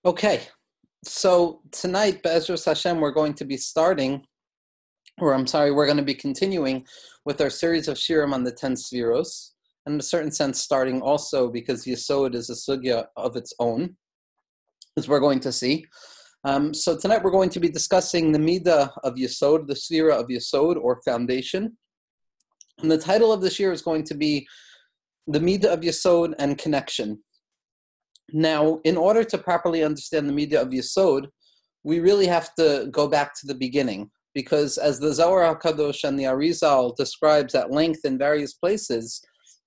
Okay, so tonight, Be'ezras Hashem, we're going to be we're going to be continuing with our series of shirim on the 10 Sefiros, and in a certain sense starting also because Yesod is a sugya of its own, as we're going to see. So tonight we're going to be discussing the Media of Yesod, the Sefirah of Yesod, or foundation. And the title of this year is going to be the Media of Yesod and connection. Now, in order to properly understand the Media of Yesod, we really have to go back to the beginning, because as the Zohar HaKadosh and the Arizal describes at length in various places,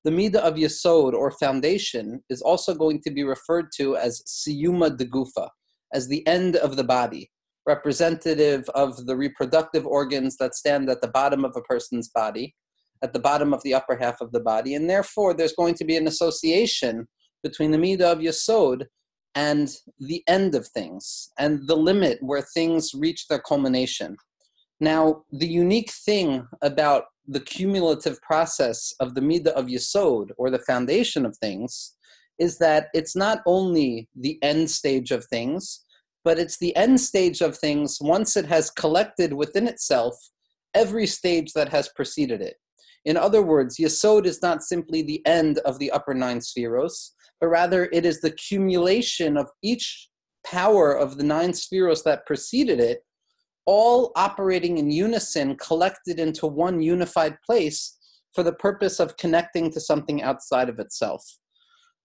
the Media of Yesod, or foundation, is also going to be referred to as Siyuma de Gufa, as the end of the body, representative of the reproductive organs that stand at the bottom of a person's body, at the bottom of the upper half of the body, and therefore there's going to be an association between the Media of Yesod and the end of things, and the limit where things reach their culmination. Now, the unique thing about the cumulative process of the Media of Yesod, or the foundation of things, is that it's not only the end stage of things, but it's the end stage of things once it has collected within itself every stage that has preceded it. In other words, Yesod is not simply the end of the upper 9 Sefiros, but rather it is the accumulation of each power of the 9 Sefiros that preceded it, all operating in unison, collected into one unified place for the purpose of connecting to something outside of itself.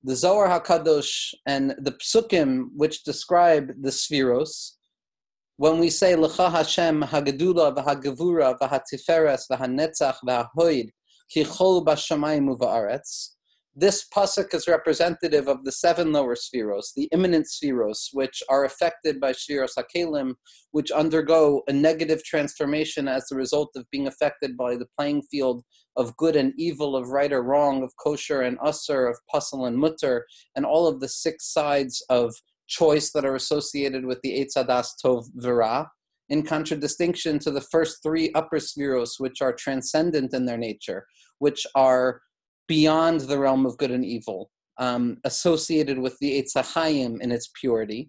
The Zohar HaKadosh and the Psukim, which describe the Sefiros, when we say L'cha Hashem Hagedula v'Hagevura v'Hatiferes v'Hanetzach v'Hahoid ki chol b'shamayim u'va'aretz, this pasuk is representative of the 7 lower Sefiros, the imminent Sefiros, which are affected by Shiras HaKelim, which undergo a negative transformation as a result of being affected by the playing field of good and evil, of right or wrong, of kosher and usur, of pasal and mutter, and all of the 6 sides of choice that are associated with the Eitz Hadas Tov V'Ra, in contradistinction to the first 3 upper Sefiros, which are transcendent in their nature, which are beyond the realm of good and evil, associated with the Eitz HaChaim in its purity,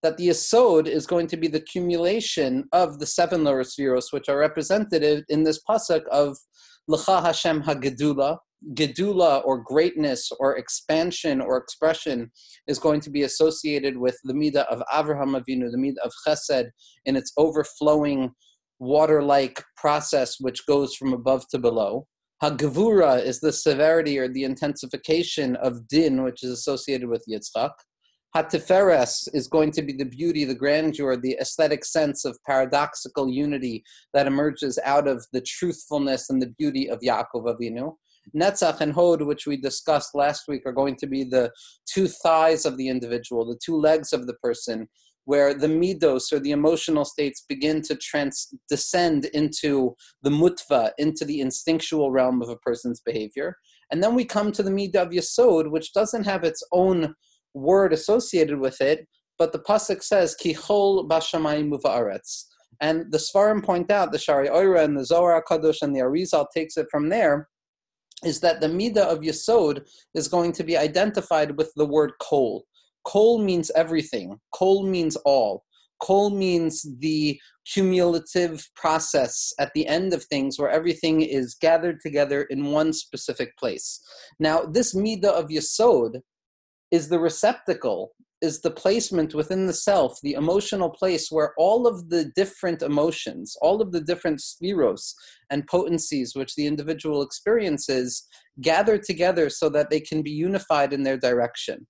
that the Yesod is going to be the accumulation of the 7 lower Sefiros, which are represented in this pasuk of L'cha Hashem HaGedula. Gedula, or greatness, or expansion, or expression, is going to be associated with the Media of Avraham Avinu, the Media of Chesed, in its overflowing water-like process which goes from above to below. Hagevura is the severity or the intensification of din, which is associated with Yitzchak. Hatiferes is going to be the beauty, the grandeur, the aesthetic sense of paradoxical unity that emerges out of the truthfulness and the beauty of Yaakov Avinu. Netzach and Hod, which we discussed last week, are going to be the 2 thighs of the individual, the 2 legs of the person, where the midos, or the emotional states, begin to descend into the mutva, into the instinctual realm of a person's behavior. And then we come to the Media of Yesod, which doesn't have its own word associated with it, but the pasuk says, Ki chol b'shamayim u'va'aretz. And the Svarim point out, the Shari Oira and the Zohar HaKadosh and the Arizal takes it from there, is that the Media of Yesod is going to be identified with the word kol. Kol means everything. Kol means all. Kol means the cumulative process at the end of things where everything is gathered together in one specific place. Now, this Media of Yesod is the receptacle, is the placement within the self, the emotional place where all of the different emotions, all of the different spheros and potencies which the individual experiences gather together so that they can be unified in their direction.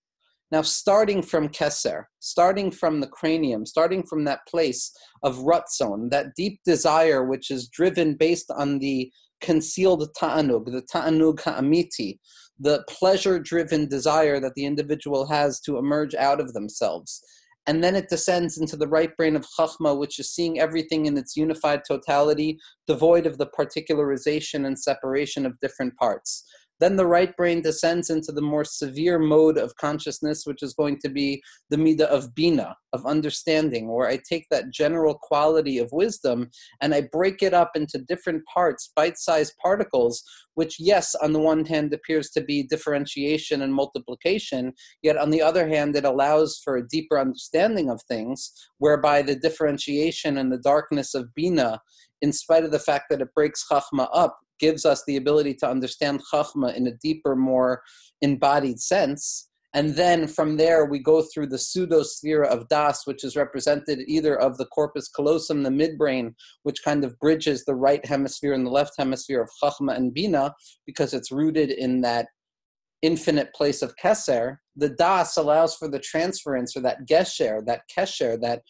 Now, starting from Keser, starting from the cranium, starting from that place of Ratzon, that deep desire which is driven based on the concealed ta'anug, the ta'anug ha'amiti, the pleasure-driven desire that the individual has to emerge out of themselves. And then it descends into the right brain of Chachma, which is seeing everything in its unified totality, devoid of the particularization and separation of different parts. Then the right brain descends into the more severe mode of consciousness, which is going to be the Media of Bina, of understanding, where I take that general quality of wisdom and I break it up into different parts, bite-sized particles, which, yes, on the one hand appears to be differentiation and multiplication, yet on the other hand it allows for a deeper understanding of things, whereby the differentiation and the darkness of Bina, in spite of the fact that it breaks Chachma up, gives us the ability to understand Chachma in a deeper, more embodied sense. And then from there, we go through the pseudo-sphera of Das, which is represented either of the corpus callosum, the midbrain, which kind of bridges the right hemisphere and the left hemisphere of Chachma and Bina, because it's rooted in that infinite place of Keser. The Das allows for the transference, or that Gesher, that Kesher, that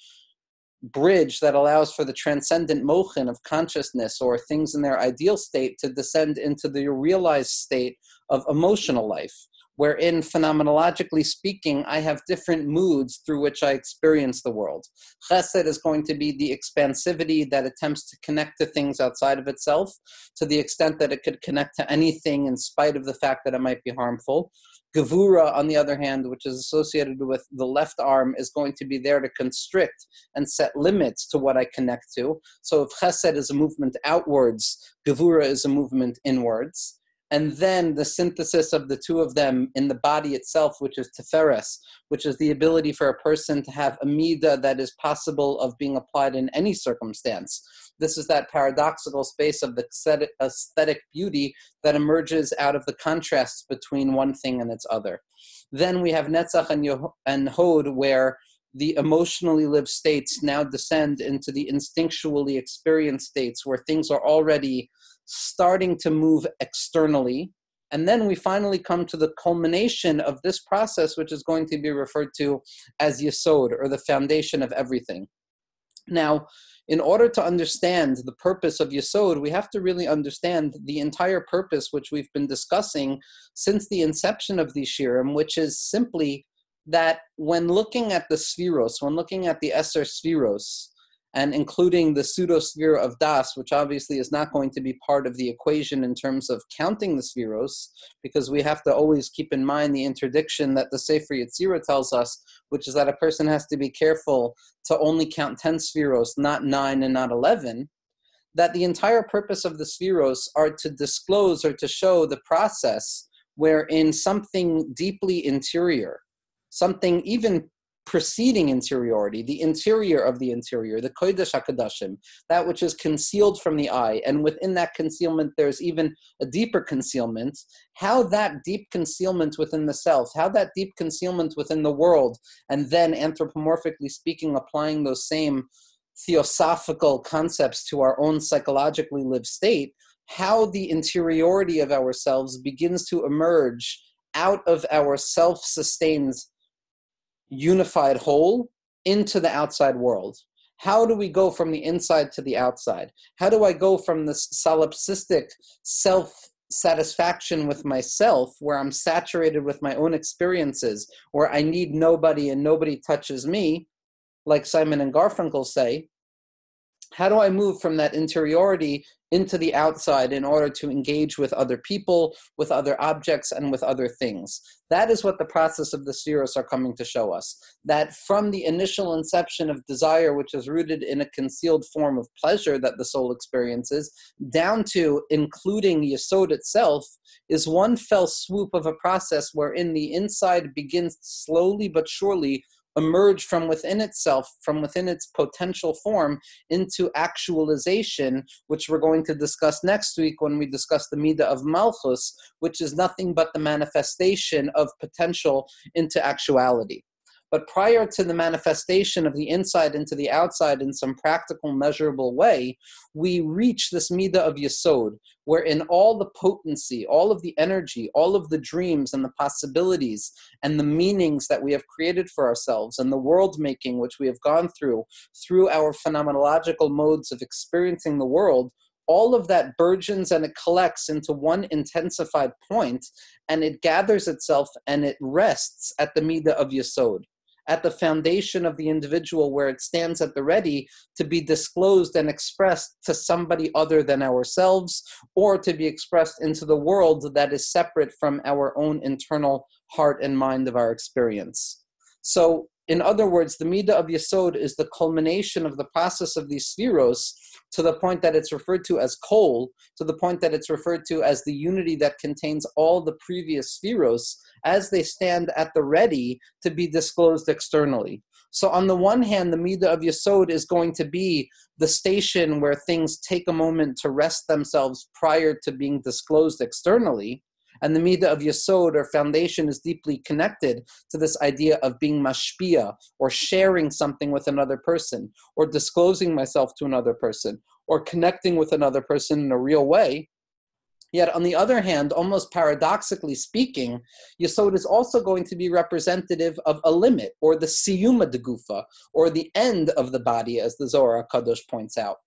bridge that allows for the transcendent mochin of consciousness, or things in their ideal state, to descend into the realized state of emotional life, wherein, phenomenologically speaking, I have different moods through which I experience the world. Chesed is going to be the expansivity that attempts to connect to things outside of itself, to the extent that it could connect to anything in spite of the fact that it might be harmful. Gevura, on the other hand, which is associated with the left arm, is going to be there to constrict and set limits to what I connect to. So if Chesed is a movement outwards, Gevura is a movement inwards. And then the synthesis of the two of them in the body itself, which is Tiferes, which is the ability for a person to have a midah that is possible of being applied in any circumstance. This is that paradoxical space of the aesthetic beauty that emerges out of the contrasts between one thing and its other. Then we have Netzach and Hod, where the emotionally lived states now descend into the instinctually experienced states, where things are already starting to move externally. And then we finally come to the culmination of this process, which is going to be referred to as Yesod, or the foundation of everything. Now, in order to understand the purpose of Yesod, we have to really understand the entire purpose which we've been discussing since the inception of the Shirim, which is simply that when looking at the Sfiros, when looking at the Eser Sfiros, and including the pseudo-sphere of Das, which obviously is not going to be part of the equation in terms of counting the Spheros, because we have to always keep in mind the interdiction that the Sefer Yetzirah tells us, which is that a person has to be careful to only count 10 Spheros, not 9 and not 11, that the entire purpose of the Spheros are to disclose or to show the process wherein something deeply interior, something even preceding interiority, the interior of the interior, the Kodesh HaKodashim, that which is concealed from the eye, and within that concealment there's even a deeper concealment, how that deep concealment within the self, how that deep concealment within the world, and then anthropomorphically speaking, applying those same theosophical concepts to our own psychologically lived state, how the interiority of ourselves begins to emerge out of our self-sustained unified whole into the outside world. How do we go from the inside to the outside? How do I go from this solipsistic self-satisfaction with myself, where I'm saturated with my own experiences, where I need nobody and nobody touches me, like Simon and Garfunkel say? How do I move from that interiority into the outside in order to engage with other people, with other objects, and with other things? That is what the process of the spheres are coming to show us. That from the initial inception of desire, which is rooted in a concealed form of pleasure that the soul experiences, down to including Yesod itself, is one fell swoop of a process wherein the inside begins slowly but surely emerge from within itself, from within its potential form, into actualization, which we're going to discuss next week when we discuss the Media of Malchus, which is nothing but the manifestation of potential into actuality. But prior to the manifestation of the inside into the outside in some practical, measurable way, we reach this Midah of Yesod, wherein all the potency, all of the energy, all of the dreams and the possibilities and the meanings that we have created for ourselves and the world-making which we have gone through our phenomenological modes of experiencing the world, all of that burgeons and it collects into one intensified point, and it gathers itself and it rests at the Midah of Yesod. at the foundation of the individual where it stands at the ready to be disclosed and expressed to somebody other than ourselves, or to be expressed into the world that is separate from our own internal heart and mind of our experience. So, in other words, the Midah of Yesod is the culmination of the process of these Sefiros, to the point that it's referred to as Kol, to the point that it's referred to as the unity that contains all the previous Sefiros, as they stand at the ready to be disclosed externally. So on the one hand, the Midah of Yesod is going to be the station where things take a moment to rest themselves prior to being disclosed externally. And the Midah of Yesod, or foundation, is deeply connected to this idea of being mashpia, or sharing something with another person, or disclosing myself to another person, or connecting with another person in a real way. Yet, on the other hand, almost paradoxically speaking, Yesod is also going to be representative of a limit, or the siyuma de gufa, or the end of the body, as the Zohar HaKadosh points out.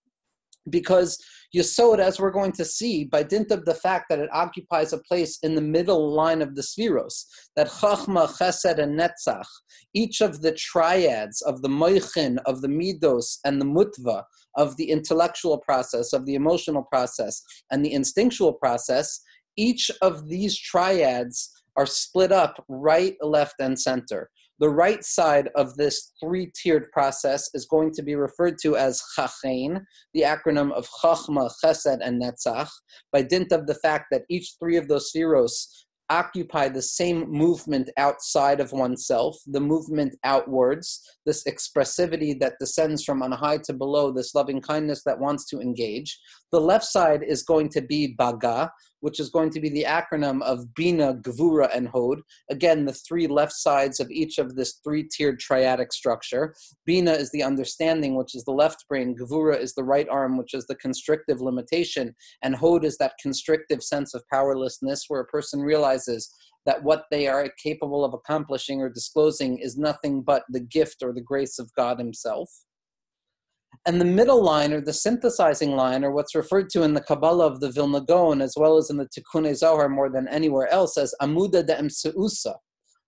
Because Yesod, as we're going to see, by dint of the fact that it occupies a place in the middle line of the Sfiros, that Chachma, Chesed, and Netzach, each of the triads of the Moichin, of the Midos, and the Mutva, of the intellectual process, of the emotional process, and the instinctual process, each of these triads are split up right, left, and center. The right side of this three-tiered process is going to be referred to as Chachein, the acronym of Chachma, Chesed, and Netzach, by dint of the fact that each three of those Sfiros occupy the same movement outside of oneself, the movement outwards, this expressivity that descends from on high to below, this loving kindness that wants to engage. The left side is going to be Baga, which is going to be the acronym of Bina, Gvura, and Hod. Again, the three left sides of each of this three-tiered triadic structure. Bina is the understanding, which is the left brain. Gvura is the right arm, which is the constrictive limitation. And Hod is that constrictive sense of powerlessness where a person realizes that what they are capable of accomplishing or disclosing is nothing but the gift or the grace of God himself. And the middle line, or the synthesizing line, or what's referred to in the Kabbalah of the Vilna Gaon, as well as in the Tikkunei Zohar more than anywhere else, as Amuda de Emseusa,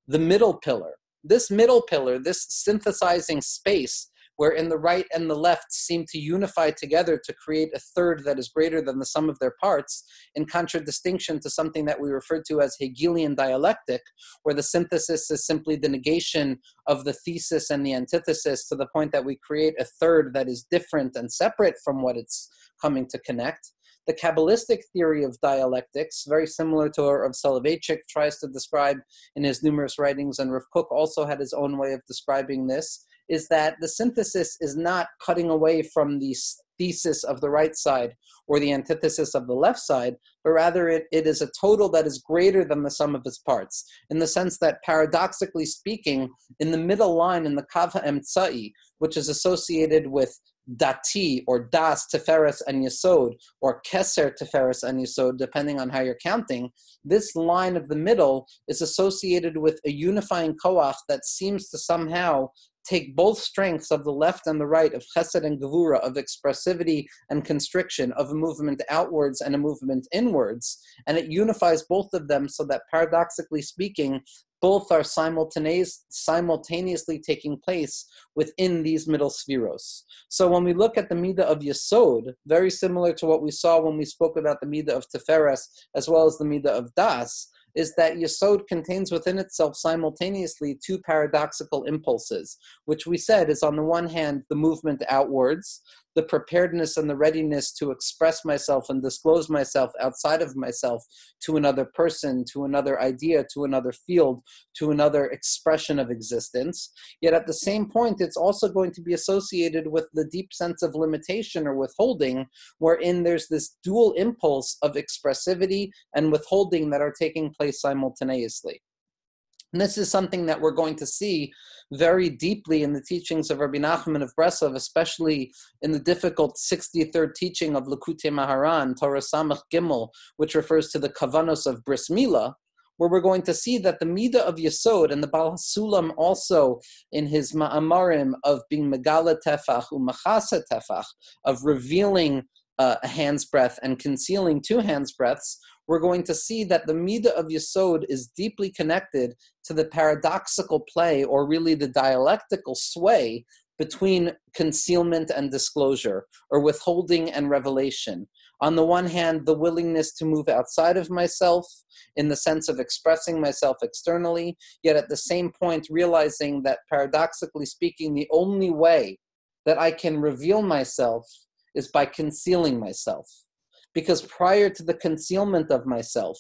the middle pillar. This middle pillar, this synthesizing space, wherein the right and the left seem to unify together to create a third that is greater than the sum of their parts, in contradistinction to something that we refer to as Hegelian dialectic, where the synthesis is simply the negation of the thesis and the antithesis to the point that we create a third that is different and separate from what it's coming to connect. The Kabbalistic theory of dialectics, very similar to Rav Soloveitchik tries to describe in his numerous writings, and Rav Kook also had his own way of describing this, is that the synthesis is not cutting away from the thesis of the right side or the antithesis of the left side, but rather it is a total that is greater than the sum of its parts, in the sense that, paradoxically speaking, in the middle line, in the Kav HaEmtsai, which is associated with Dati, or Das, Tiferes, and Yesod, or Keser, Tiferes, and Yesod, depending on how you're counting, this line of the middle is associated with a unifying koach that seems to somehow take both strengths of the left and the right, of chesed and gevura, of expressivity and constriction, of a movement outwards and a movement inwards, and it unifies both of them so that, paradoxically speaking, both are simultaneously taking place within these middle spheros. So when we look at the Midah of Yesod, very similar to what we saw when we spoke about the Midah of Tiferes, as well as the Midah of Das, is that Yesod contains within itself simultaneously two paradoxical impulses, which we said is on the one hand the movement outwards, the preparedness and the readiness to express myself and disclose myself outside of myself to another person, to another idea, to another field, to another expression of existence. Yet at the same point, it's also going to be associated with the deep sense of limitation or withholding, wherein there's this dual impulse of expressivity and withholding that are taking place simultaneously. And this is something that we're going to see very deeply in the teachings of Rabbi Nachman of Breslov, especially in the difficult 63rd teaching of Likutei Maharan, Torah Samach Gimel, which refers to the Kavanos of Bris Milah, where we're going to see that the Midah of Yesod, and the Baal HaSulam also in his Ma'amarim of being Megala Tefach Umachasa Tefach, of revealing a hand's breadth and concealing two hands' breadths, we're going to see that the Midah of Yesod is deeply connected to the paradoxical play, or really the dialectical sway, between concealment and disclosure, or withholding and revelation. On the one hand, the willingness to move outside of myself in the sense of expressing myself externally, yet at the same point realizing that, paradoxically speaking, the only way that I can reveal myself is by concealing myself. Because prior to the concealment of myself,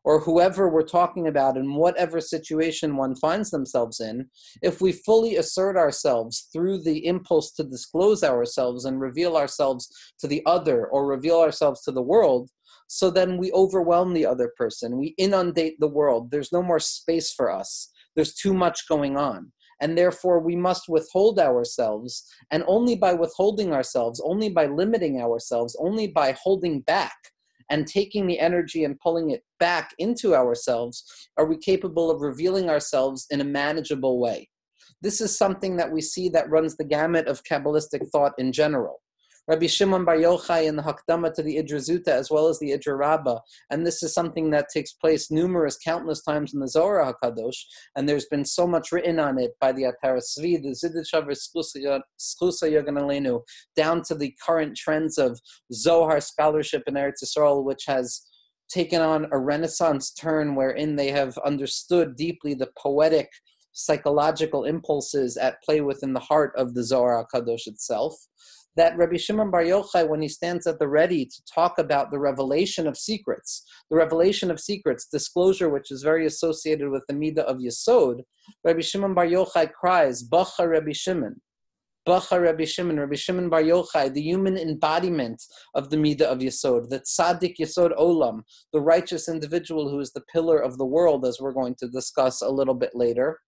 or whoever we're talking about in whatever situation one finds themselves in, if we fully assert ourselves through the impulse to disclose ourselves and reveal ourselves to the other, or reveal ourselves to the world, so then we overwhelm the other person. We inundate the world. There's no more space for us. There's too much going on. And therefore we must withhold ourselves, and only by withholding ourselves, only by limiting ourselves, only by holding back and taking the energy and pulling it back into ourselves, are we capable of revealing ourselves in a manageable way. This is something that we see that runs the gamut of Kabbalistic thought in general. Rabbi Shimon Bar Yochai in the Hakdama to the Idra Zuta, as well as the Idra Rabbah, and this is something that takes place countless times in the Zohar HaKadosh, and there's been so much written on it by the Atar Svi, the Zidichavar Schlusa Yogan Aleinu, down to the current trends of Zohar scholarship in Eretz Yisrael, which has taken on a Renaissance turn wherein they have understood deeply the poetic, psychological impulses at play within the heart of the Zohar HaKadosh itself. That Rabbi Shimon Bar Yochai, when he stands at the ready to talk about the revelation of secrets, disclosure, which is very associated with the Midah of Yesod, Rabbi Shimon Bar Yochai cries, Bacha Rabbi Shimon, Bacha Rabbi Shimon, Rabbi Shimon Bar Yochai, the human embodiment of the Midah of Yesod, the Tzaddik Yesod Olam, the righteous individual who is the pillar of the world, as we're going to discuss a little bit later.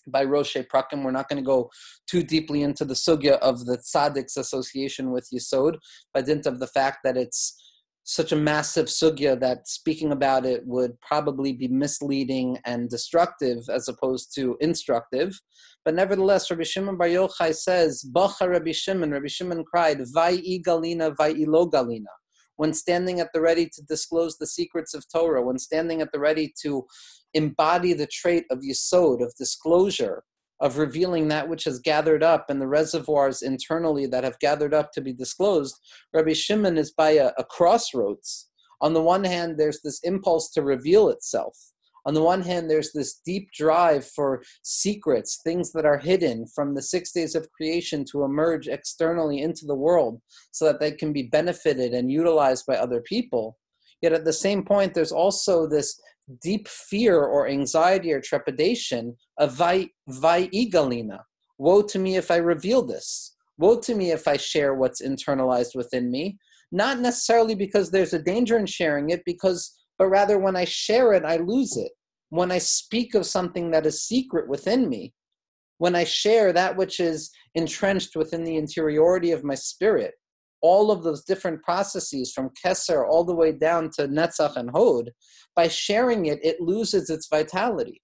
By Rosh Prakim, we're not going to go too deeply into the sugya of the tzaddik's association with Yesod, by dint of the fact that it's such a massive sugya that speaking about it would probably be misleading and destructive as opposed to instructive. But nevertheless, Rabbi Shimon Bar Yochai says, Bacha Rabbi Shimon cried, Vai galina, vai lo galina. When standing at the ready to disclose the secrets of Torah, when standing at the ready to embody the trait of Yesod, of disclosure, of revealing that which has gathered up and the reservoirs internally that have gathered up to be disclosed, Rabbi Shimon is by a crossroads. On the one hand, there's this impulse to reveal itself. On the one hand, there's this deep drive for secrets, things that are hidden from the 6 days of creation to emerge externally into the world so that they can be benefited and utilized by other people. Yet at the same point, there's also this deep fear or anxiety or trepidation of vai igalina. Woe to me if I reveal this. Woe to me if I share what's internalized within me. Not necessarily because there's a danger in sharing it, but rather when I share it, I lose it. When I speak of something that is secret within me, when I share that which is entrenched within the interiority of my spirit, all of those different processes from Keser all the way down to Netzach and Hod, by sharing it, it loses its vitality.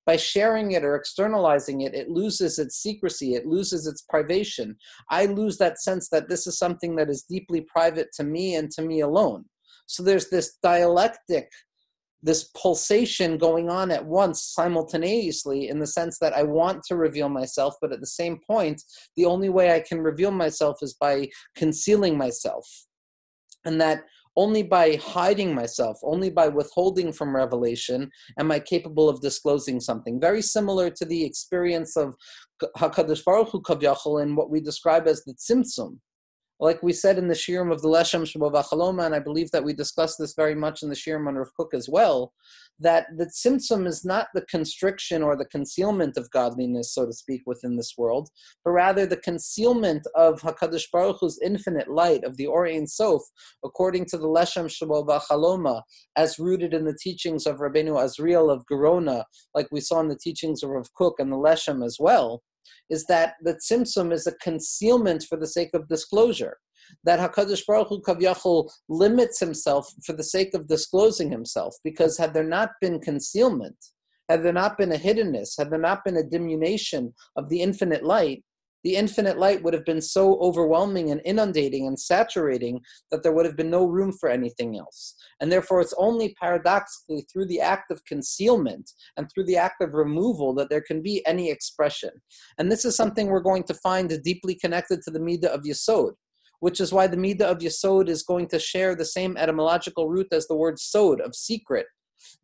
By sharing it or externalizing it, it loses its secrecy, it loses its privation. I lose that sense that this is something that is deeply private to me and to me alone. So there's this dialectic, this pulsation going on at once simultaneously, in the sense that I want to reveal myself, but at the same point, the only way I can reveal myself is by concealing myself. And that only by hiding myself, only by withholding from revelation, am I capable of disclosing something. Very similar to the experience of HaKadosh Baruch Hu Kavyachol in what we describe as the Tzimtzum. Like we said in the Shirim of the Leshem Shabo V'Chaloma, and I believe that we discussed this very much in the Shirim on Rav Kook as well, that the Tzimtzum is not the constriction or the concealment of godliness, so to speak, within this world, but rather the concealment of HaKadosh Baruch Hu's infinite light, of the Or Ein Sof, according to the Leshem Shabo V'Chaloma, as rooted in the teachings of Rabbeinu Azriel of Gerona, like we saw in the teachings of Rav Kook and the Leshem as well, is that the Tzimtzum is a concealment for the sake of disclosure. That HaKadosh Baruch Hu Kavyachol limits himself for the sake of disclosing himself, because had there not been concealment, had there not been a hiddenness, had there not been a diminution of the infinite light, The infinite light would have been so overwhelming and inundating and saturating that there would have been no room for anything else. And therefore, it's only paradoxically through the act of concealment and through the act of removal that there can be any expression. And this is something we're going to find deeply connected to the Media of Yesod, which is why the Media of Yesod is going to share the same etymological root as the word sod, of secret.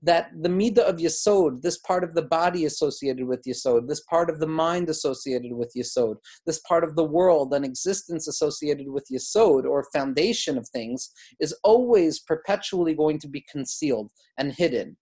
That the Media of Yesod, this part of the body associated with Yesod, this part of the mind associated with Yesod, this part of the world and existence associated with Yesod, or foundation of things, is always perpetually going to be concealed and hidden.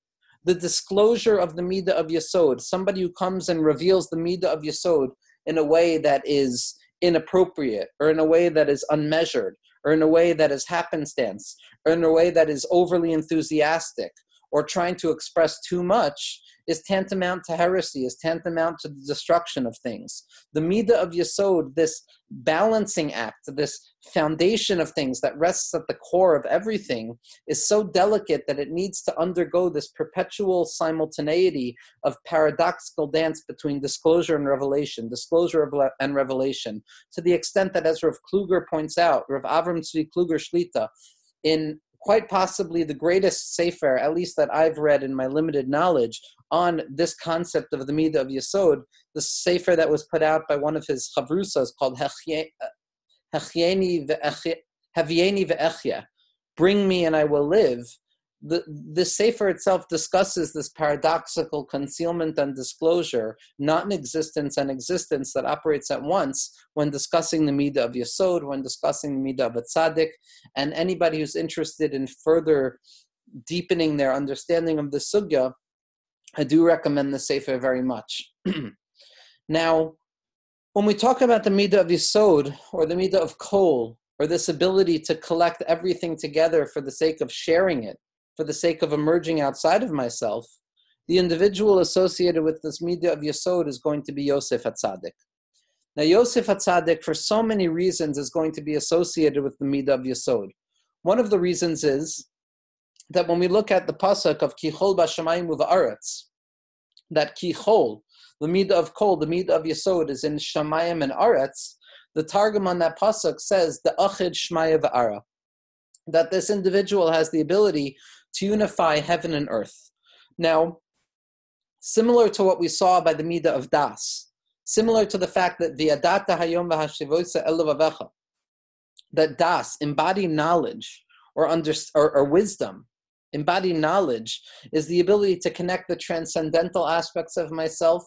The disclosure of the Media of Yesod, somebody who comes and reveals the Media of Yesod in a way that is inappropriate, or in a way that is unmeasured, or in a way that is happenstance, or in a way that is overly enthusiastic, or trying to express too much, is tantamount to heresy, is tantamount to the destruction of things. The Media of Yesod, this balancing act, this foundation of things that rests at the core of everything, is so delicate that it needs to undergo this perpetual simultaneity of paradoxical dance between disclosure and revelation, and revelation, to the extent that, as Rav Kluger points out, Rav Avram Tzvi Kluger Shlita, in quite possibly the greatest sefer, at least that I've read in my limited knowledge, on this concept of the Media of Yesod, the sefer that was put out by one of his chavrusas called Havieni ve'echya, Bring Me and I Will Live. The sefer itself discusses this paradoxical concealment and disclosure, non-existence and existence that operates at once when discussing the Media of Yesod, when discussing the Media of a Tzaddik, and anybody who's interested in further deepening their understanding of the sugya, I do recommend the sefer very much. Now, when we talk about the Media of Yesod, or the Media of Kol, or this ability to collect everything together for the sake of sharing it, for the sake of emerging outside of myself, the individual associated with this Media of Yesod is going to be Yosef HaTzadik. Now, Yosef HaTzadik, for so many reasons, is going to be associated with the Media of Yesod. One of the reasons is that when we look at the pasuk of Kichol B'Shamayim U'Va'aretz, that Kichol, the Media of Kol, the Media of Yesod, is in Shamayim and Aretz, the Targum on that pasuk says, the Achid Shmaya V'Ara, that this individual has the ability to unify heaven and earth. Now, similar to what we saw by the Media of Das, similar to the fact that V'yadata hayom v'hashivosa el levavecha, that Das, embodied knowledge, or wisdom, embodied knowledge, is the ability to connect the transcendental aspects of myself,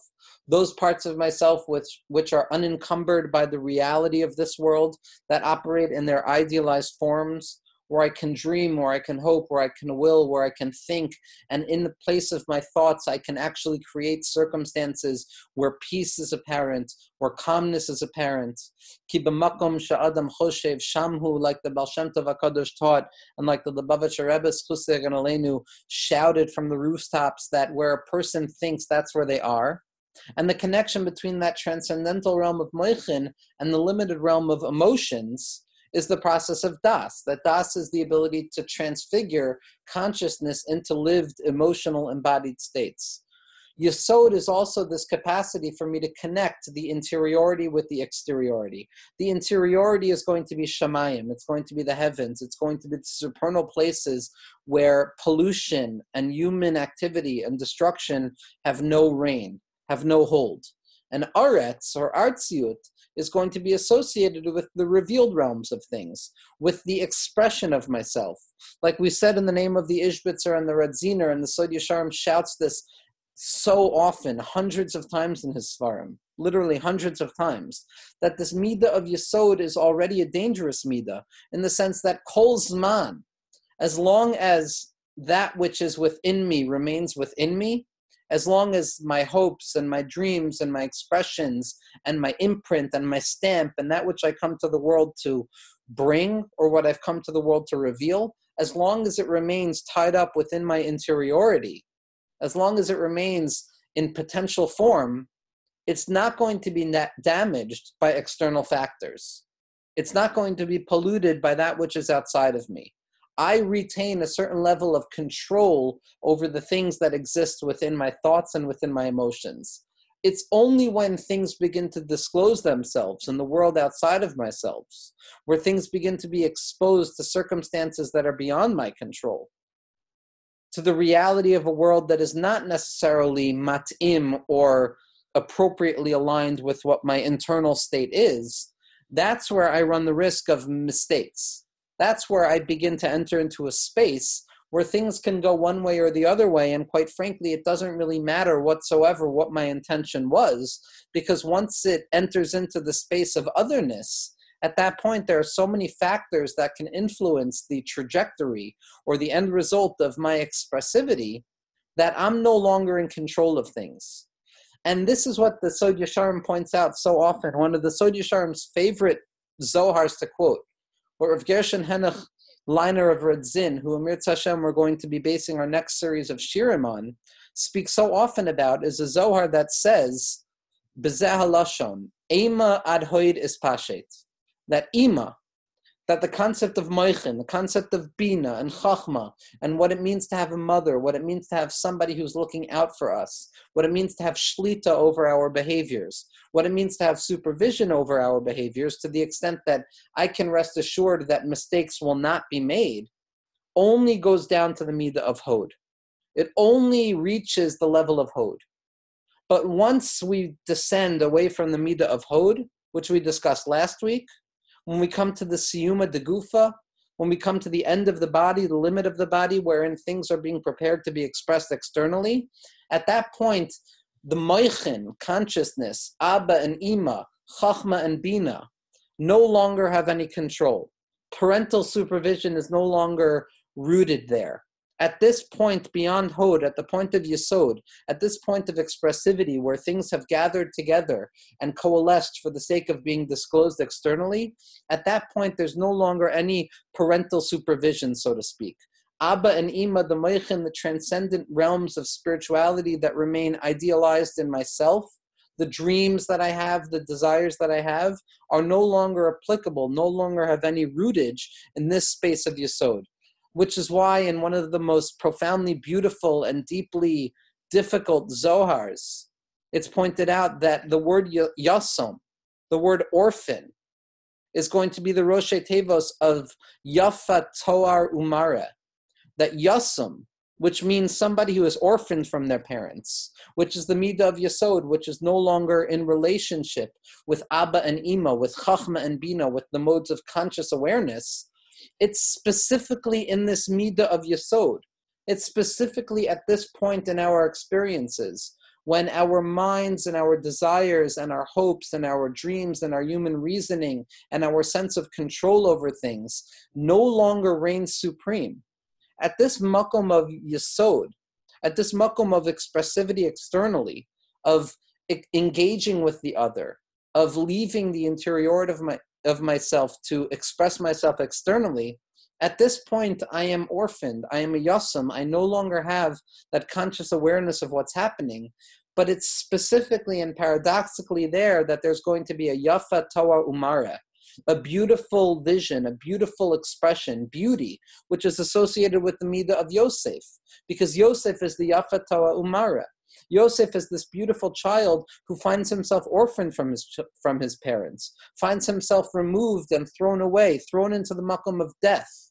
those parts of myself which are unencumbered by the reality of this world, that operate in their idealized forms, where I can dream, where I can hope, where I can will, where I can think, and in the place of my thoughts, I can actually create circumstances where peace is apparent, where calmness is apparent. Ki b'makom sha'adam choshev shamhu, like the Baal Shem Tov HaKadosh taught, and like the Lubavitcher Rebbe Schuseg and Aleinu shouted from the rooftops, that where a person thinks, that's where they are. And the connection between that transcendental realm of moichin and the limited realm of emotions is the process of das. That das is the ability to transfigure consciousness into lived, emotional, embodied states. Yesod is also this capacity for me to connect the interiority with the exteriority. The interiority is going to be Shamayim, it's going to be the heavens, it's going to be the supernal places where pollution and human activity and destruction have no reign, have no hold. And Aretz, or Artziut, is going to be associated with the revealed realms of things, with the expression of myself. Like we said in the name of the Ishbitzer and the Radziner, and the Sod Yesharim shouts this so often, hundreds of times in his Svarim, literally hundreds of times, that this Midah of Yesod is already a dangerous Midah, in the sense that Kol Zman, as long as that which is within me remains within me, as long as my hopes and my dreams and my expressions and my imprint and my stamp and that which I come to the world to bring, or what I've come to the world to reveal, as long as it remains tied up within my interiority, as long as it remains in potential form, it's not going to be damaged by external factors. It's not going to be polluted by that which is outside of me. I retain a certain level of control over the things that exist within my thoughts and within my emotions. It's only when things begin to disclose themselves in the world outside of myself, where things begin to be exposed to circumstances that are beyond my control, to the reality of a world that is not necessarily mat'im or appropriately aligned with what my internal state is, that's where I run the risk of mistakes. That's where I begin to enter into a space where things can go one way or the other way, and quite frankly, it doesn't really matter whatsoever what my intention was, because once it enters into the space of otherness, at that point, there are so many factors that can influence the trajectory or the end result of my expressivity that I'm no longer in control of things. And this is what the Sod Yesharim points out so often. One of the Sod Yesharim's favorite Zohars to quote, where Rav Gershon Henach Leiner of Radzin, who Amir Hashem we're going to be basing our next series of Shirim on, speaks so often about, is a Zohar that says, B'zeh halashon, Ema ad hoid is pashet. That Ima, that the concept of Moichin, the concept of Bina and Chachma, and what it means to have a mother, what it means to have somebody who's looking out for us, what it means to have shlita over our behaviors, what it means to have supervision over our behaviors, to the extent that I can rest assured that mistakes will not be made, only goes down to the Midah of Hod. It only reaches the level of Hod. But once we descend away from the Midah of Hod, which we discussed last week, when we come to the Siyuma de Gufa, when we come to the end of the body, the limit of the body, wherein things are being prepared to be expressed externally, at that point, the Moichin, consciousness, Abba and Ima, Chachma and Bina, no longer have any control. Parental supervision is no longer rooted there. At this point beyond Hod, at the point of Yesod, at this point of expressivity where things have gathered together and coalesced for the sake of being disclosed externally, at that point there's no longer any parental supervision, so to speak. Abba and Ima, the Moichin, the transcendent realms of spirituality that remain idealized in myself, the dreams that I have, the desires that I have, are no longer applicable, no longer have any rootage in this space of Yesod. Which is why in one of the most profoundly beautiful and deeply difficult Zohars, it's pointed out that the word Yasom, the word orphan, is going to be the Rosh Tevos of Yafa Toar Umara. That Yasom, which means somebody who is orphaned from their parents, which is the Midah of Yesod, which is no longer in relationship with Abba and Ima, with Chachma and Bina, with the modes of conscious awareness. It's specifically in this Midah of Yesod. It's specifically at this point in our experiences when our minds and our desires and our hopes and our dreams and our human reasoning and our sense of control over things no longer reigns supreme. At this makom of Yesod, at this makom of expressivity externally, of engaging with the other, of leaving the interiority of myself to express myself externally, at this point I am orphaned, I am a yasam, I no longer have that conscious awareness of what's happening, but it's specifically and paradoxically there that there's going to be a yafa tawa umara, a beautiful vision, a beautiful expression, beauty, which is associated with the Midah of Yosef, because Yosef is the yafa tawa umara. Yosef is this beautiful child who finds himself orphaned from his parents, finds himself removed and thrown away, thrown into the makom of death.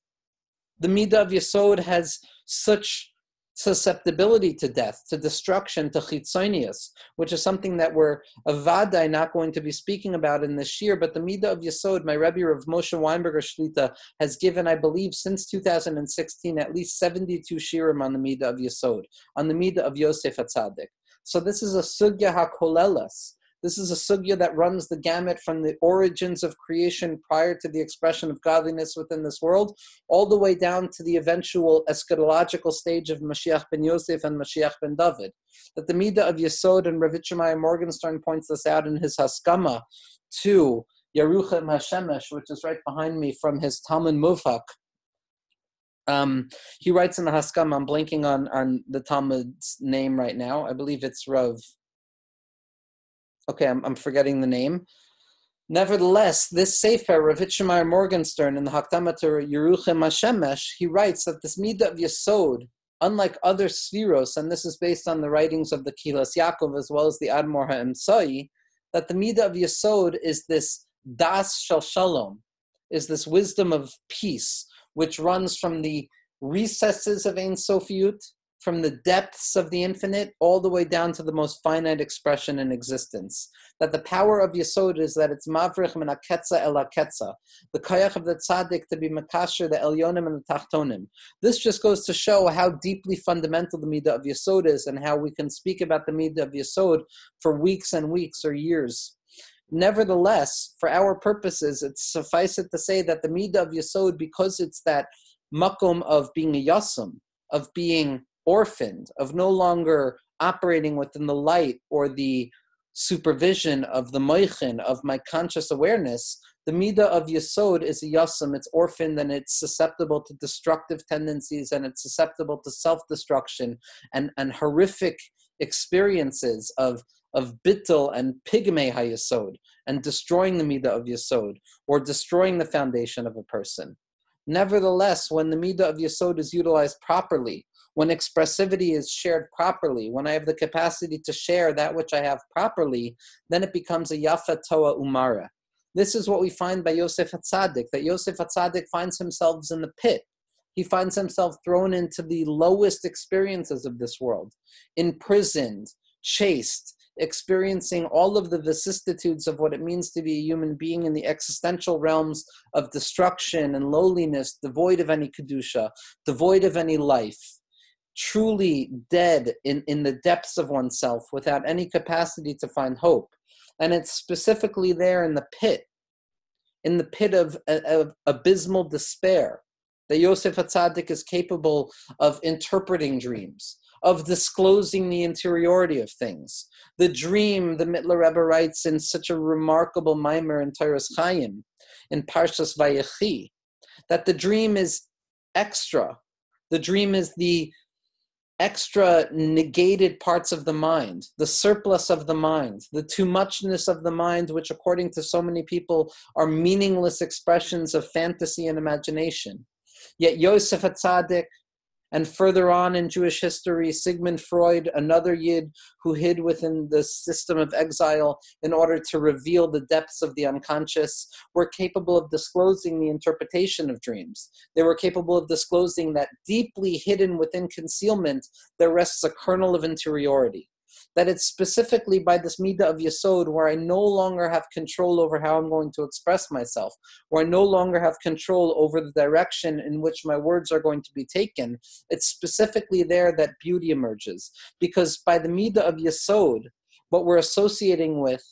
The Midah of Yesod has such susceptibility to death, to destruction, to chitzonius, which is something that we're avadai not going to be speaking about in this year. But the Midah of Yesod, my Rebbe Rav Moshe Weinberger Shlita has given, I believe, since 2016, at least 72 shirim on the Midah of Yesod, on the Midah of Yosef HaTzadik. So this is a sugya hakolelas. This is a sugya that runs the gamut from the origins of creation prior to the expression of godliness within this world, all the way down to the eventual eschatological stage of Mashiach ben Yosef and Mashiach ben David. That the Midah of Yesod, and Rav Yitzchak Morgenstern points this out in his Haskama to Yeruchem HaShemesh, which is right behind me, from his Talmud Muvhak. He writes in the Haskama, I'm blanking on the Talmud's name right now. I believe it's Rav. Okay, I'm forgetting the name. Nevertheless, this Sefer, Rav Yitzchak Morgenstern, in the Hakdama to Yeruchem HaShemesh, he writes that this Midah of Yesod unlike other Sfiros, and this is based on the writings of the Kilas Yaakov as well as the Admor HaEmsai, that the Midah of Yesod is this Das Shel Shalom, is this wisdom of peace, which runs from the recesses of Ein Sofiyut, from the depths of the infinite, all the way down to the most finite expression in existence. That the power of Yesod is that it's mavrich min haketza el haketza, the koyach of the tzaddik to be makasher, the elyonim and the tachtonim. This just goes to show how deeply fundamental the midah of Yesod is, and how we can speak about the midah of Yesod for weeks and weeks or years. Nevertheless, for our purposes, it's suffice it to say that the midah of Yesod, because it's that makom of being a yasam, of being orphaned, of no longer operating within the light or the supervision of the moichin, of my conscious awareness, the midah of Yesod is a yasam, it's orphaned, and it's susceptible to destructive tendencies, and it's susceptible to self-destruction and horrific experiences of bittul and pigmei hayesod, and destroying the midah of Yesod, or destroying the foundation of a person. Nevertheless, when the midah of Yesod is utilized properly, when expressivity is shared properly, when I have the capacity to share that which I have properly, then it becomes a yafa toa umara. This is what we find by Yosef HaTzadik, that Yosef HaTzadik finds himself in the pit. He finds himself thrown into the lowest experiences of this world, imprisoned, chased, experiencing all of the vicissitudes of what it means to be a human being in the existential realms of destruction and lowliness, devoid of any kedusha, devoid of any life, truly dead in the depths of oneself without any capacity to find hope. And it's specifically there in the pit of abysmal despair, that Yosef HaTzadik is capable of interpreting dreams, of disclosing the interiority of things. The dream, the Mittler Rebbe writes in such a remarkable mimer in Torah's Chaim, in Parshas Vayechi, that the dream is extra. The dream is the extra negated parts of the mind, the surplus of the mind, the too muchness of the mind, which according to so many people are meaningless expressions of fantasy and imagination. Yet Yosef HaTzadik, and further on in Jewish history, Sigmund Freud, another Yid who hid within the system of exile in order to reveal the depths of the unconscious, were capable of disclosing the interpretation of dreams. They were capable of disclosing that deeply hidden within concealment, there rests a kernel of interiority. That it's specifically by this midah of Yesod where I no longer have control over how I'm going to express myself, where I no longer have control over the direction in which my words are going to be taken. It's specifically there that beauty emerges. Because by the midah of Yesod, what we're associating with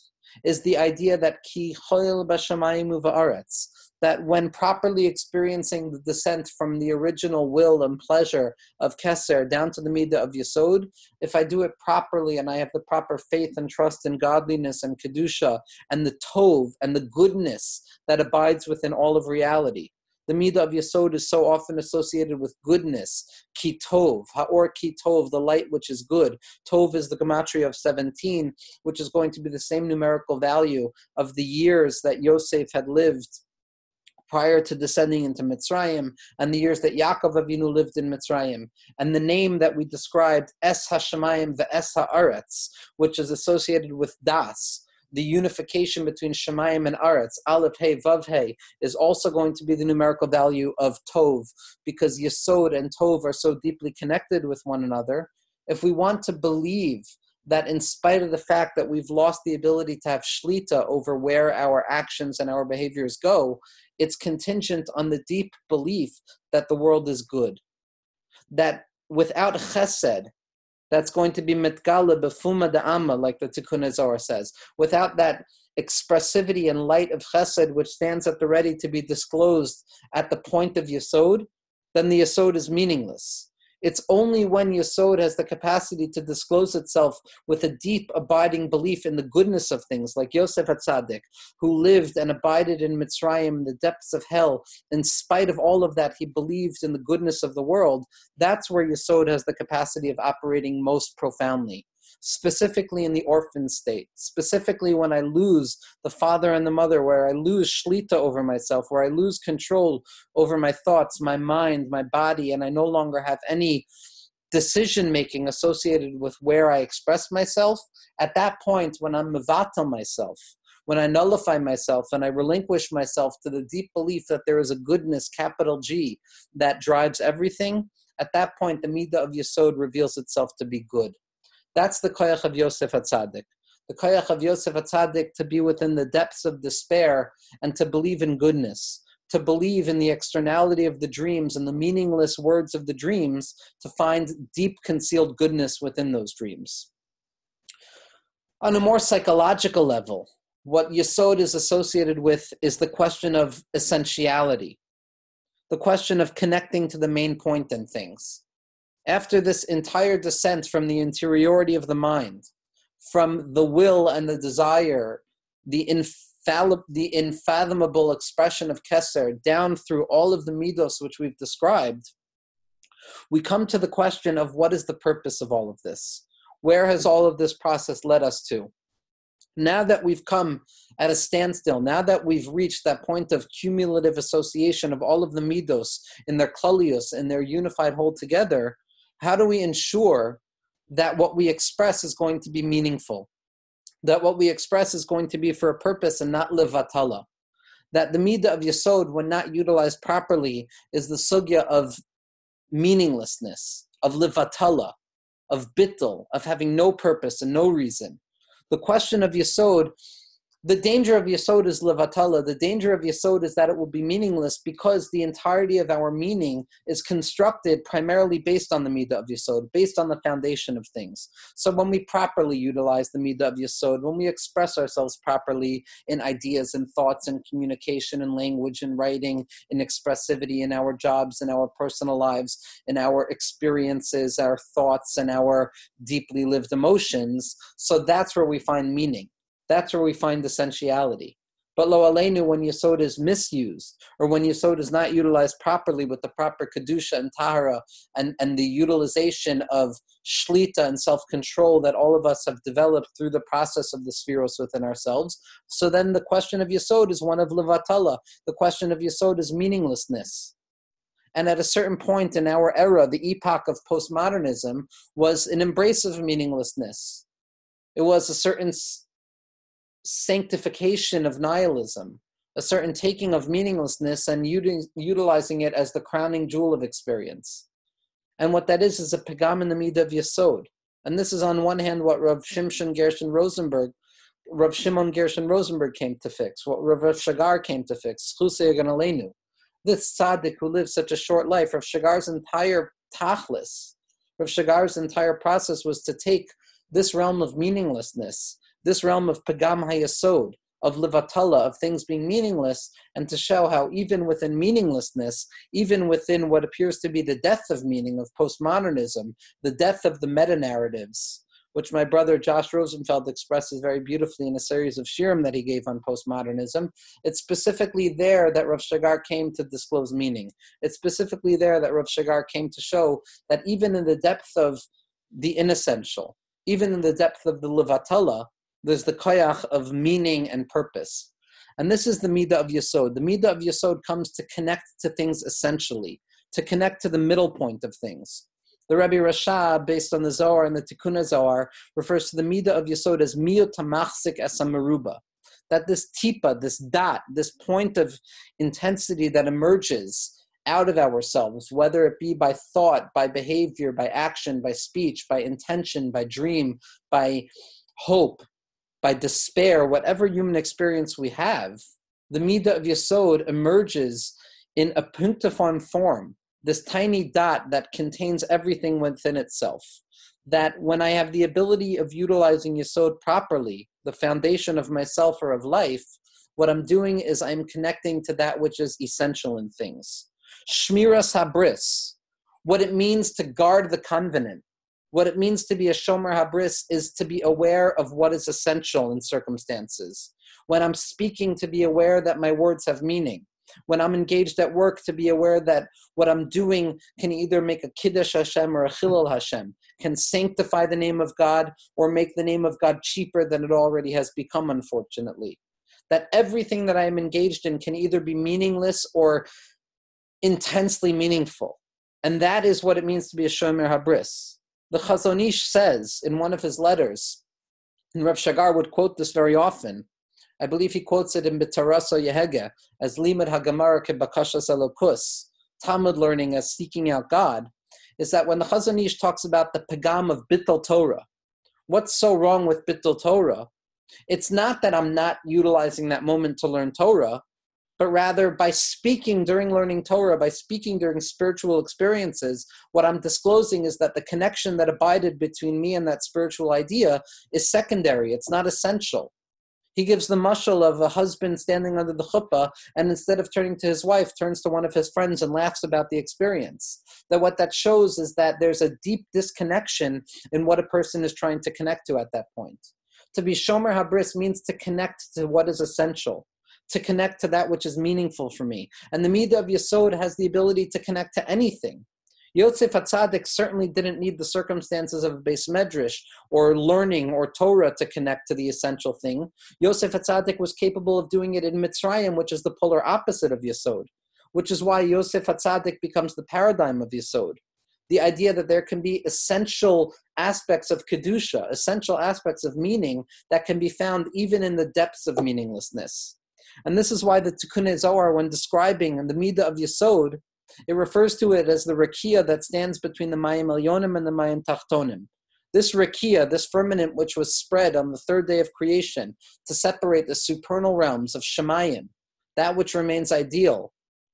is the idea that ki choil b'shamayim u'va'aretz, that when properly experiencing the descent from the original will and pleasure of Keser down to the midah of Yesod, if I do it properly and I have the proper faith and trust in godliness and kedusha and the tov and the goodness that abides within all of reality. The midah of Yesod is so often associated with goodness, ki tov, ha'or ki tov, the light which is good. Tov is the gematria of 17, which is going to be the same numerical value of the years that Yosef had lived prior to descending into Mitzrayim, and the years that Yaakov Avinu lived in Mitzrayim. And the name that we described, Es HaShamayim ve'es ha'aretz, which is associated with Das, the unification between Shemayim and Aretz, Aleph Hey, Vav Hey, is also going to be the numerical value of Tov, because Yesod and Tov are so deeply connected with one another. If we want to believe that in spite of the fact that we've lost the ability to have shlita over where our actions and our behaviors go, it's contingent on the deep belief that the world is good. That without chesed, that's going to be mitgala befuma da'ama, like the Tikkun Zohar says. Without that expressivity and light of chesed, which stands at the ready to be disclosed at the point of Yesod, then the Yesod is meaningless. It's only when Yesod has the capacity to disclose itself with a deep, abiding belief in the goodness of things, like Yosef HaTzadik, who lived and abided in Mitzrayim, in the depths of hell. In spite of all of that, he believed in the goodness of the world. That's where Yesod has the capacity of operating most profoundly, specifically in the orphan state, specifically when I lose the father and the mother, where I lose shlita over myself, where I lose control over my thoughts, my mind, my body, and I no longer have any decision-making associated with where I express myself, at that point, when I'm mevatel myself, when I nullify myself and I relinquish myself to the deep belief that there is a goodness, capital G, that drives everything, at that point, the Midah of Yesod reveals itself to be good. That's the koyach of Yosef HaTzadik. The koyach of Yosef HaTzadik to be within the depths of despair and to believe in goodness, to believe in the externality of the dreams and the meaningless words of the dreams, to find deep concealed goodness within those dreams. On a more psychological level, what Yesod is associated with is the question of essentiality, the question of connecting to the main point in things. After this entire descent from the interiority of the mind, from the will and the desire, the unfathomable expression of Keser, down through all of the midos which we've described, we come to the question of what is the purpose of all of this? Where has all of this process led us to? Now that we've come at a standstill, now that we've reached that point of cumulative association of all of the midos in their klalios, in their unified whole together, how do we ensure that what we express is going to be meaningful? That what we express is going to be for a purpose and not levatala? That the midah of Yesod, when not utilized properly, is the sugya of meaninglessness, of levatala, of bittul, of having no purpose and no reason. The question of Yesod, the danger of Yesod is levatala. The danger of Yesod is that it will be meaningless because the entirety of our meaning is constructed primarily based on the midah of Yesod, based on the foundation of things. So when we properly utilize the midah of Yesod, when we express ourselves properly in ideas and thoughts and communication and language and writing, in expressivity in our jobs, in our personal lives, in our experiences, our thoughts, and our deeply lived emotions, so that's where we find meaning. That's where we find essentiality. But lo aleinu, when Yesod is misused, or when Yesod is not utilized properly with the proper kedusha and tahara, and the utilization of shlita and self-control that all of us have developed through the process of the Sefirot within ourselves, so then the question of Yesod is one of levatala. The question of Yesod is meaninglessness. And at a certain point in our era, the epoch of postmodernism was an embrace of meaninglessness. It was a certain sanctification of nihilism, a certain taking of meaninglessness and utilizing it as the crowning jewel of experience. And what that is a pagam in the midah of Yesod. And this is on one hand what Rav Shimon Gershon Rosenberg came to fix, what Rav Shagar came to fix, Chusei Egan Aleinu. This tzaddik who lived such a short life, Rav Shagar's entire tachlis, Rav Shagar's entire process was to take this realm of meaninglessness, this realm of pagam hayasod, of levatala, of things being meaningless, and to show how even within meaninglessness, even within what appears to be the death of meaning of postmodernism, the death of the meta-narratives, which my brother Josh Rosenfeld expresses very beautifully in a series of shirim that he gave on postmodernism, it's specifically there that Rav Shagar came to disclose meaning. It's specifically there that Rav Shagar came to show that even in the depth of the inessential, even in the depth of the levatala, there's the koyach of meaning and purpose. And this is the midah of Yesod. The midah of Yesod comes to connect to things essentially, to connect to the middle point of things. The Rebbe Rasha, based on the Zohar and the Tikkun Zohar, refers to the midah of Yesod as miyut tamachzik esamaruba. That this tipa, this dot, this point of intensity that emerges out of ourselves, whether it be by thought, by behavior, by action, by speech, by intention, by dream, by hope, by despair, whatever human experience we have, the midah of Yesod emerges in a punctiform form, this tiny dot that contains everything within itself. That when I have the ability of utilizing Yesod properly, the foundation of myself or of life, what I'm doing is I'm connecting to that which is essential in things. Shmiras habris, what it means to guard the covenant, what it means to be a shomer habris is to be aware of what is essential in circumstances. When I'm speaking, to be aware that my words have meaning. When I'm engaged at work, to be aware that what I'm doing can either make a kiddush Hashem or a chilul Hashem, can sanctify the name of God or make the name of God cheaper than it already has become, unfortunately. That everything that I am engaged in can either be meaningless or intensely meaningful. And that is what it means to be a Shomer HaBris. The Chazon Ish says in one of his letters, and Rav Shagar would quote this very often. I believe he quotes it in B'Taraso Yehege as Limud HaGemara Kebakashas Elokus, Talmud learning as seeking out God, is that when the Chazon Ish talks about the pagam of Bittul Torah, what's so wrong with Bittul Torah? It's not that I'm not utilizing that moment to learn Torah, but rather by speaking during learning Torah, by speaking during spiritual experiences, what I'm disclosing is that the connection that abided between me and that spiritual idea is secondary. It's not essential. He gives the mashal of a husband standing under the chuppah, and instead of turning to his wife, turns to one of his friends and laughs about the experience. That what that shows is that there's a deep disconnection in what a person is trying to connect to at that point. To be Shomer HaBris means to connect to what is essential, to connect to that which is meaningful for me. And the Media of Yesod has the ability to connect to anything. Yosef HaTzadik certainly didn't need the circumstances of a Beis Medrash or learning or Torah to connect to the essential thing. Yosef HaTzadik was capable of doing it in Mitzrayim, which is the polar opposite of Yesod, which is why Yosef HaTzadik becomes the paradigm of Yesod. The idea that there can be essential aspects of Kedusha, essential aspects of meaning that can be found even in the depths of meaninglessness. And this is why the Tikkun Zohar, when describing the Midah of Yesod, it refers to it as the rakia that stands between the Mayim Elyonim and the Mayim Tachtonim. This rakia, this firmament which was spread on the third day of creation to separate the supernal realms of Shemayim, that which remains ideal,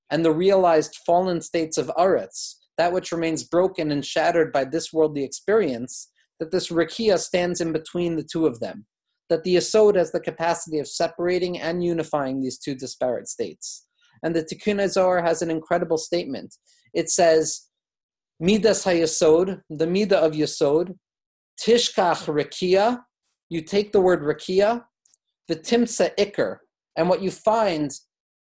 and the realized fallen states of Aretz, that which remains broken and shattered by this worldly experience, that this rakia stands in between the two of them, that the Yesod has the capacity of separating and unifying these two disparate states. And the Tikkun Zohar has an incredible statement. It says, Midas HaYesod, the Midah of Yesod, Tishkach Rakia, you take the word Rakia, the Timsa Iker, and what you find,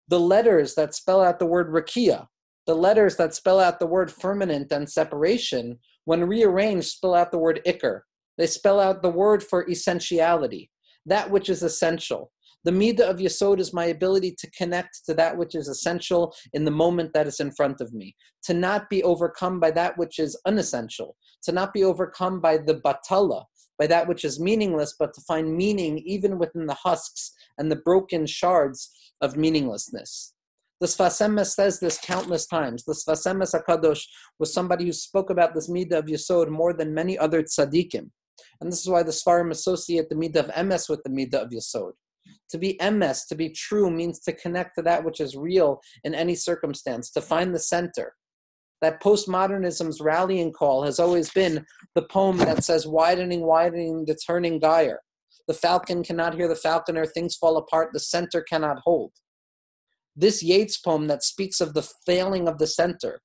the letters that spell out the word Rakia, the letters that spell out the word firmament and separation, when rearranged, spell out the word Iker. They spell out the word for essentiality, that which is essential. The Midah of Yesod is my ability to connect to that which is essential in the moment that is in front of me, to not be overcome by that which is unessential, to not be overcome by the batala, by that which is meaningless, but to find meaning even within the husks and the broken shards of meaninglessness. The Sfas Emes says this countless times. The Sfas Emes HaKadosh was somebody who spoke about this Midah of Yesod more than many other tzaddikim. And this is why the Sfarim associate the Midah of Emes with the Midah of Yesod. To be emes, to be true, means to connect to that which is real in any circumstance, to find the center. That postmodernism's rallying call has always been the poem that says, widening, the turning gyre. The falcon cannot hear the falconer, things fall apart, the center cannot hold. This Yeats poem that speaks of the failing of the center,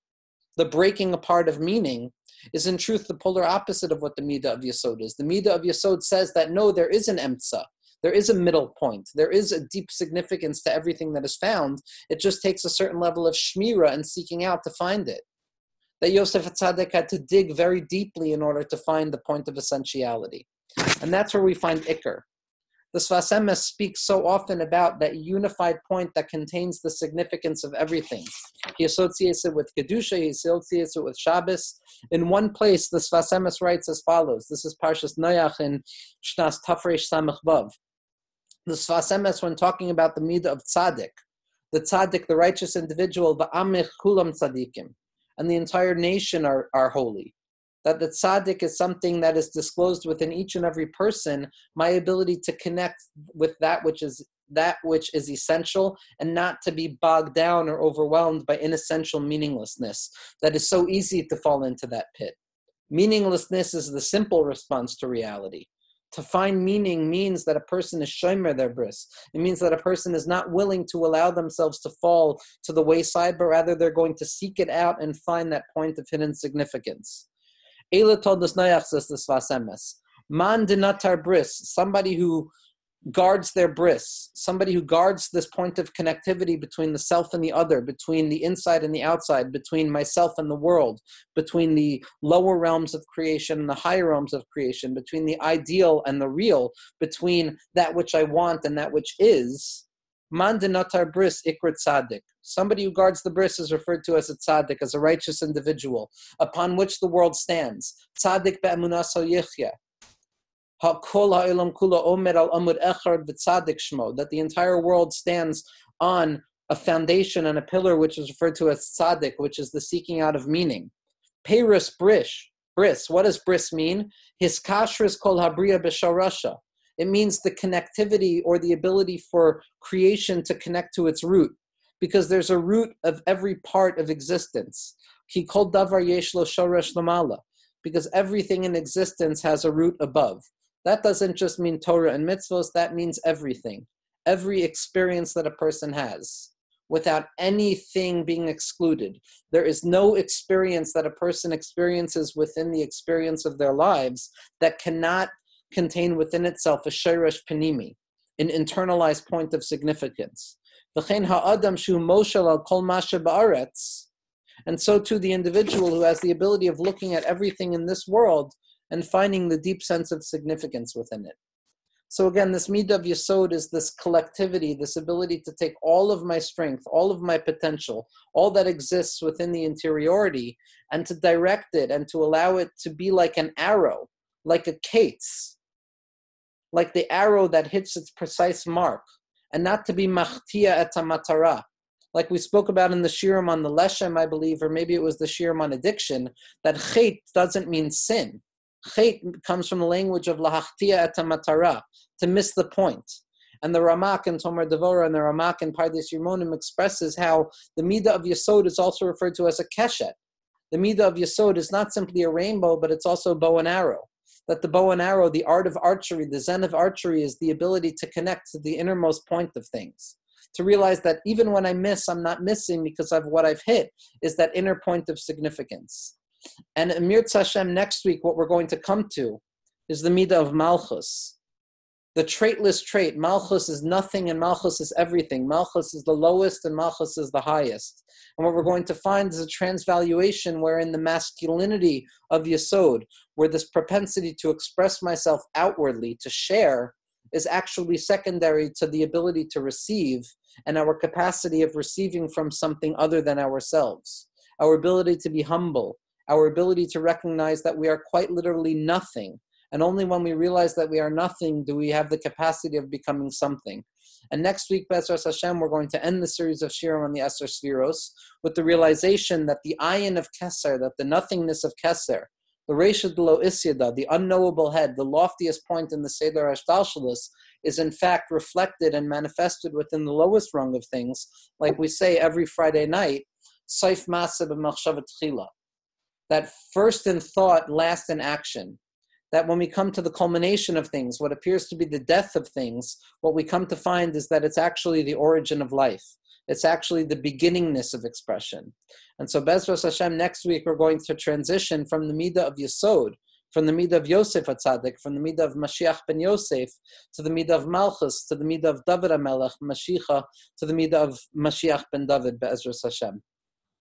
the breaking apart of meaning, is in truth the polar opposite of what the Midah of Yesod is. The Midah of Yesod says that no, there is an emtza. There is a middle point. There is a deep significance to everything that is found. It just takes a certain level of shmira and seeking out to find it. That Yosef HaTzadik had to dig very deeply in order to find the point of essentiality. And that's where we find Iker. The Sfas Emes speaks so often about that unified point that contains the significance of everything. He associates it with Kedusha, he associates it with Shabbos. In one place, the Sfas Emes writes as follows. This is Parshas Noach in Shnas Tafresh Samech Vav. The Sfas Emes, when talking about the Midah of Tzaddik, the righteous individual, va'amich kulam tzaddikim, and the entire nation are holy. That the tzaddik is something that is disclosed within each and every person, my ability to connect with that which is essential and not to be bogged down or overwhelmed by inessential meaninglessness. That is so easy to fall into that pit. Meaninglessness is the simple response to reality. To find meaning means that a person is shomer their bris. It means that a person is not willing to allow themselves to fall to the wayside, but rather they're going to seek it out and find that point of hidden significance. Eila told us Noach, says the Sfas Emes. Man dinatar bris, somebody who guards their bris, somebody who guards this point of connectivity between the self and the other, between the inside and the outside, between myself and the world, between the lower realms of creation and the higher realms of creation, between the ideal and the real, between that which I want and that which is, Man denotar bris ikrit tzaddik. Somebody who guards the bris is referred to as a tzaddik, as a righteous individual, upon which the world stands. Tzaddik be'emunaso yichya. Ha'kol ha'olam kula omer al amud echad v'tzaddik shmo. That the entire world stands on a foundation and a pillar which is referred to as tzaddik, which is the seeking out of meaning. Peirus bris. What does bris mean? His kashrus kol habriya b'sharasha. It means the connectivity or the ability for creation to connect to its root, because there's a root of every part of existence. Ki kol davar yesh lo shoresh lamala, because everything in existence has a root above. That doesn't just mean Torah and mitzvos, that means everything. Every experience that a person has, without anything being excluded. There is no experience that a person experiences within the experience of their lives that cannot contain within itself a sheresh panimi, an internalized point of significance. V'chein ha'adam shu moshel al kol masha ba'aretz, and so too the individual who has the ability of looking at everything in this world and finding the deep sense of significance within it. So again, this Media of Yesod is this collectivity, this ability to take all of my strength, all of my potential, all that exists within the interiority, and to direct it and to allow it to be like an arrow, like a kates, like the arrow that hits its precise mark, and not to be machtia et hamatara. Like we spoke about in the shirim on the leshem, I believe, or maybe it was the shirim on addiction, that chet doesn't mean sin. Chet comes from the language of lahachtia et hamatara, to miss the point. And the Ramak in Tomer Devora and the Ramak in Pardes Yimonim expresses how the Media of Yesod is also referred to as a keshet. The Media of Yesod is not simply a rainbow, but it's also a bow and arrow. That the bow and arrow, the art of archery, the zen of archery, is the ability to connect to the innermost point of things. To realize that even when I miss, I'm not missing because of what I've hit, is that inner point of significance. And Amir Tzashem, next week, what we're going to come to is the Media of Malchus. The traitless trait. Malchus is nothing and Malchus is everything. Malchus is the lowest and Malchus is the highest. And what we're going to find is a transvaluation wherein the masculinity of Yesod, where this propensity to express myself outwardly, to share, is actually secondary to the ability to receive and our capacity of receiving from something other than ourselves. Our ability to be humble, our ability to recognize that we are quite literally nothing. And only when we realize that we are nothing do we have the capacity of becoming something. And next week, Be'ezras Hashem, we're going to end the series of Shirim on the Esser Sfiros with the realization that the ayin of Keser, that the nothingness of Keser, the Reisha D'lo Isyada, the unknowable head, the loftiest point in the Seder Hashtalshalos, is in fact reflected and manifested within the lowest rung of things, like we say every Friday night, Saif Maaseh b'machshavat Tchila, that first in thought, last in action. That when we come to the culmination of things, what appears to be the death of things, what we come to find is that it's actually the origin of life. It's actually the beginningness of expression. And so Be'ezras Hashem, next week we're going to transition from the Media of Yesod, from the Media of Yosef HaTzadik, from the Media of Mashiach ben Yosef, to the Media of Malchus, to the Media of David HaMelech, Mashiach, to the Media of Mashiach ben David, Be'ezras Hashem.